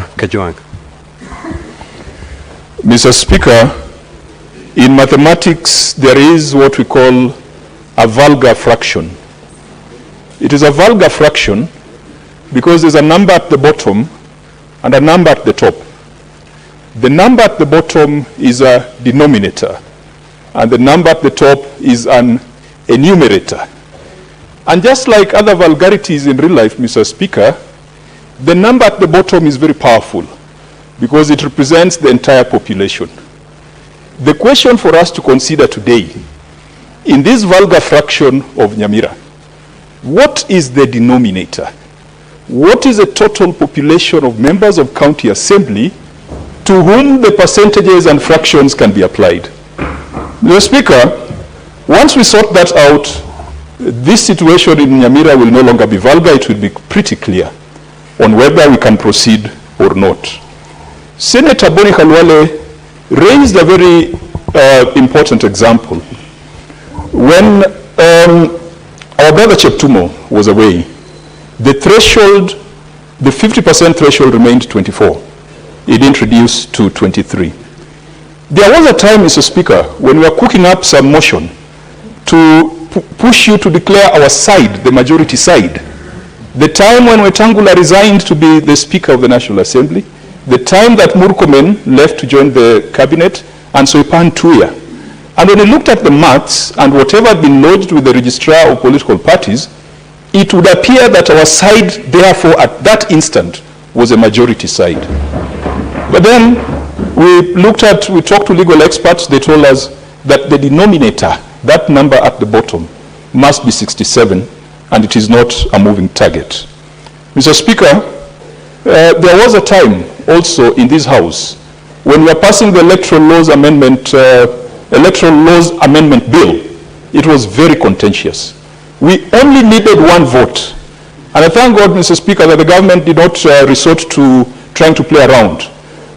Kajwang. Mr. Speaker, in mathematics there is what we call a vulgar fraction. It is a vulgar fraction because there's a number at the bottom and a number at the top. The number at the bottom is a denominator and the number at the top is an enumerator. And just like other vulgarities in real life, Mr. Speaker, the number at the bottom is very powerful because it represents the entire population. The question for us to consider today, in this vulgar fraction of Nyamira, what is the denominator? What is the total population of members of county assembly to whom the percentages and fractions can be applied? Mr. Speaker, once we sort that out, this situation in Nyamira will no longer be vulgar. It will be pretty clear on whether we can proceed or not. Senator Boni Khalwale raised a very important example. When our brother Cheptumo was away, the threshold, the 50% threshold remained 24. It introduced to 23. There was a time, Mr. Speaker, when we were cooking up some motion to push you to declare our side, the majority side. The time when Wetangula resigned to be the Speaker of the National Assembly, the time that Murkomen left to join the cabinet, and Soipan Tuya. And when he looked at the maths and whatever had been lodged with the registrar of political parties, it would appear that our side, therefore, at that instant, was a majority side. But then we talked to legal experts. They told us that the denominator, that number at the bottom, must be 67, and it is not a moving target. Mr. Speaker, there was a time also in this House when we were passing the Electoral Laws Amendment Bill. It was very contentious. We only needed one vote. And I thank God, Mr. Speaker, that the government did not resort to trying to play around.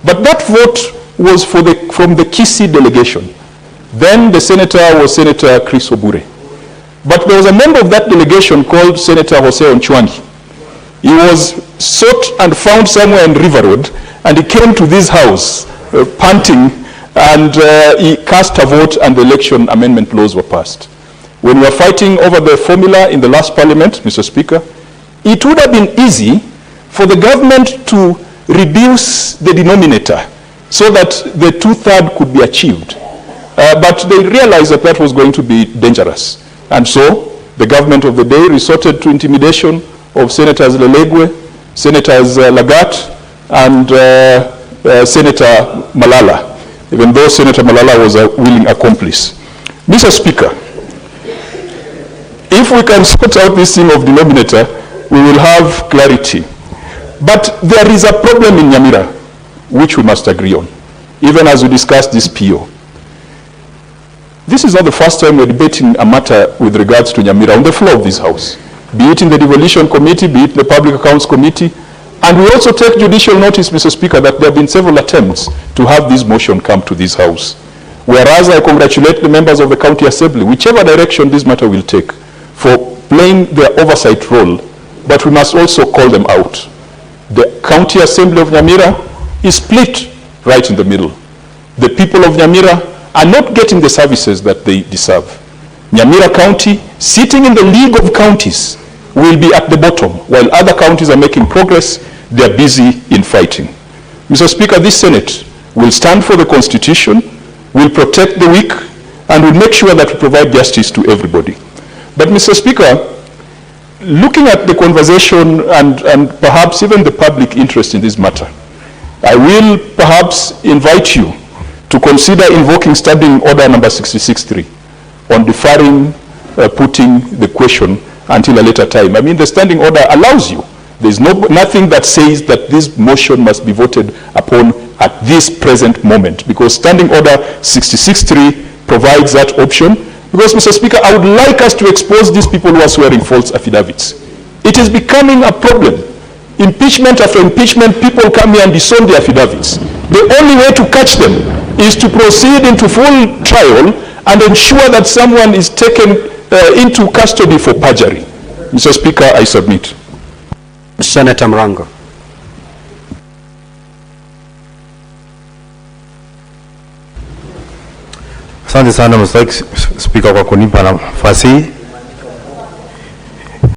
But that vote was from the Kisii delegation. Then the senator was Senator Chris Obure. But there was a member of that delegation called Senator Jose Onchwangi. He was sought and found somewhere in River Road, and he came to this house panting, and he cast a vote, and the election amendment laws were passed. When we were fighting over the formula in the last parliament, Mr. Speaker, it would have been easy for the government to reduce the denominator so that the 2/3 could be achieved. But they realized that that was going to be dangerous. And so the government of the day resorted to intimidation of Senators Lelegwe, Senators Lagat, and Senator Malala, even though Senator Malala was a willing accomplice. Mr. Speaker, if we can sort out this thing of denominator, we will have clarity. But there is a problem in Nyamira, which we must agree on, even as we discuss this PO. This is not the first time we're debating a matter with regards to Nyamira on the floor of this House, be it in the Devolution Committee, be it in the Public Accounts Committee. And we also take judicial notice, Mr. Speaker, that there have been several attempts to have this motion come to this House. Whereas I congratulate the members of the County Assembly, whichever direction this matter will take, for playing their oversight role, but we must also call them out. The County Assembly of Nyamira is split right in the middle. The people of Nyamira are not getting the services that they deserve. Nyamira County, sitting in the league of counties, will be at the bottom, while other counties are making progress. They are busy in fighting. Mr. Speaker, this Senate will stand for the Constitution, will protect the weak, and will make sure that we provide justice to everybody. But Mr. Speaker, looking at the conversation and perhaps even the public interest in this matter, I will perhaps invite you to consider invoking Standing Order number 66.3 on deferring putting the question until a later time. I mean, the Standing Order allows you. There's nothing that says that this motion must be voted upon at this present moment, because Standing Order 66.3 provides that option. Because, Mr. Speaker, I would like us to expose these people who are swearing false affidavits. It is becoming a problem. Impeachment after impeachment, people come here and disown the affidavits. The only way to catch them is to proceed into full trial and ensure that someone is taken into custody for perjury. Mr. Speaker, I submit. Senator Mrango. Asante sana Mr. Speaker kwa kunipa nafasi.